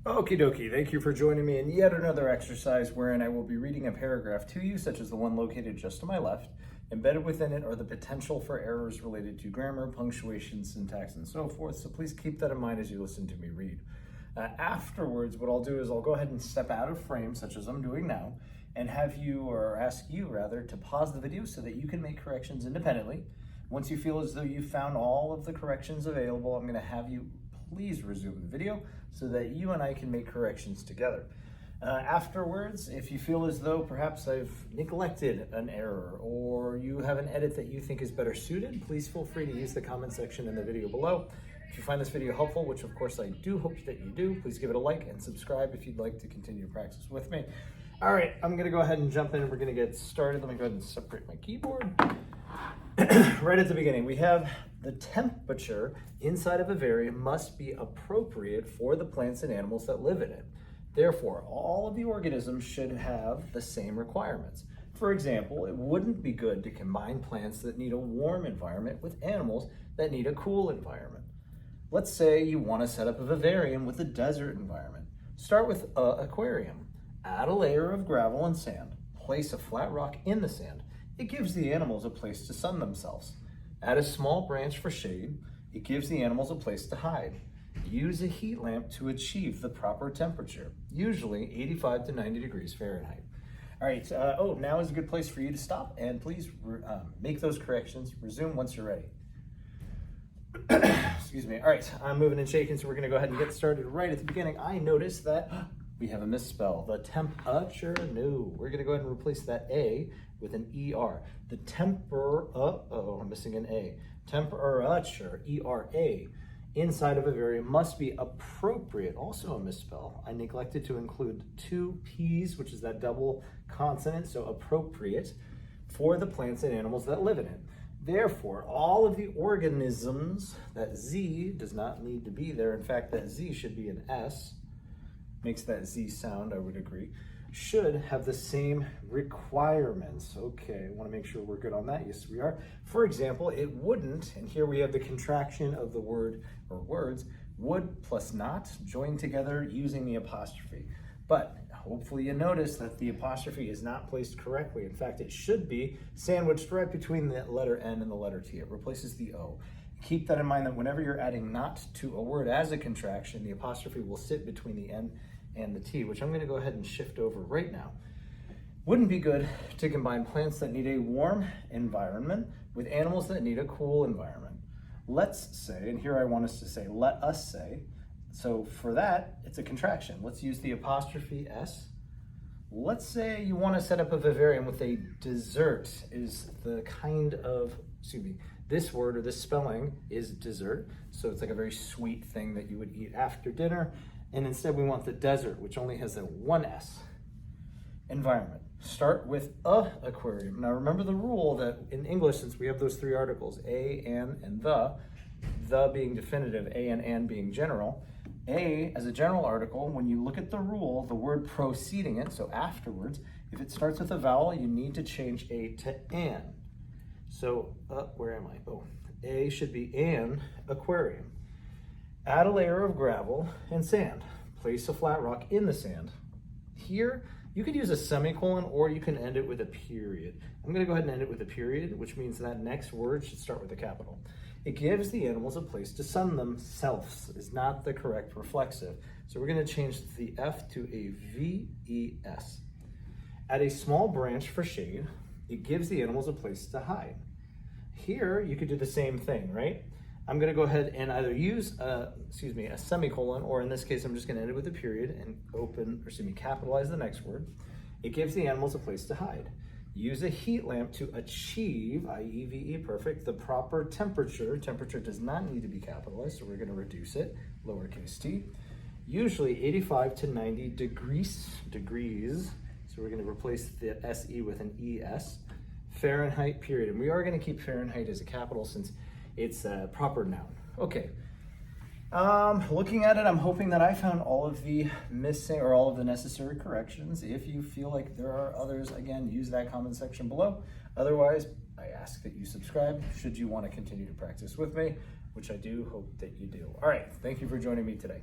Okie dokie, thank you for joining me in yet another exercise wherein I will be reading a paragraph to you, such as the one located just to my left. Embedded within it are the potential for errors related to grammar, punctuation, syntax, and so forth, so please keep that in mind as you listen to me read. Afterwards, what I'll do is I'll go ahead and step out of frame, such as I'm doing now, and have you, or ask you rather, to pause the video so that you can make corrections independently. Once you feel as though you've found all of the corrections available, I'm going to have you please resume the video so that you and I can make corrections together. Afterwards, if you feel as though perhaps I've neglected an error or you have an edit that you think is better suited, please feel free to use the comment section in the video below. If you find this video helpful, which of course I do hope that you do, please give it a like and subscribe if you'd like to continue to practice with me. All right, I'm gonna go ahead and jump in and we're gonna get started. Let me go ahead and separate my keyboard. Right at the beginning, we have the temperature inside of a vivarium must be appropriate for the plants and animals that live in it. Therefore, all of the organisms should have the same requirements. For example, it wouldn't be good to combine plants that need a warm environment with animals that need a cool environment. Let's say you want to set up a vivarium with a desert environment. Start with an aquarium. Add a layer of gravel and sand. Place a flat rock in the sand. It gives the animals a place to sun themselves. Add a small branch for shade. It gives the animals a place to hide. Use a heat lamp to achieve the proper temperature, usually 85 to 90 degrees Fahrenheit. All right, now is a good place for you to stop, and please make those corrections. Resume once you're ready. Excuse me. All right, I'm moving and shaking, so we're gonna go ahead and get started right at the beginning. I noticed that we have a misspell. The temperature, no. We're gonna go ahead and replace that A with an ER. The I'm missing an A. Temperature, ERA, inside of a vivarium must be appropriate. Also a misspell. I neglected to include two P's, which is that double consonant, so appropriate, for the plants and animals that live in it. Therefore, all of the organisms, that Z does not need to be there. In fact, that Z should be an S. Makes that Z sound, I would agree, should have the same requirements. Okay, I want to make sure we're good on that. Yes, we are. For example, it wouldn't, and here we have the contraction of the word or words, would plus not joined together using the apostrophe. But hopefully you notice that the apostrophe is not placed correctly. In fact, it should be sandwiched right between the letter N and the letter T. It replaces the O. Keep that in mind that whenever you're adding not to a word as a contraction, the apostrophe will sit between the N and the T, which I'm going to go ahead and shift over right now. Wouldn't be good to combine plants that need a warm environment with animals that need a cool environment. Let's say, and here I want us to say, let us say, so for that, it's a contraction. Let's use the apostrophe S. Let's say you want to set up a vivarium with a dessert is the kind of, this word or this spelling is dessert. So it's like a very sweet thing that you would eat after dinner. And instead we want the desert, which only has a one S. Environment. Start with a aquarium. Now remember the rule that in English, since we have those three articles, a, an, and the being definitive, a and being general. A as a general article, when you look at the rule, the word preceding it, so afterwards, if it starts with a vowel, you need to change a to an. So, where am I? Oh, A should be an aquarium. Add a layer of gravel and sand. Place a flat rock in the sand. Here, you could use a semicolon or you can end it with a period. I'm gonna go ahead and end it with a period, which means that next word should start with a capital. It gives the animals a place to sun themselves is not the correct reflexive. So we're gonna change the F to a VES. Add a small branch for shade. It gives the animals a place to hide. Here, you could do the same thing, right? I'm gonna go ahead and either use a semicolon, or in this case, I'm just gonna end it with a period and capitalize the next word. It gives the animals a place to hide. Use a heat lamp to achieve, I-E-V-E, perfect, the proper temperature. Temperature does not need to be capitalized, so we're gonna reduce it, lowercase t. Usually 85 to 90 degrees. So we're gonna replace the S-E with an E-S. Fahrenheit, period. And we are gonna keep Fahrenheit as a capital since it's a proper noun. Okay. Looking at it, I'm hoping that I found all of the missing or all of the necessary corrections. If you feel like there are others, again, use that comment section below. Otherwise, I ask that you subscribe should you want to continue to practice with me, which I do hope that you do. All right. Thank you for joining me today.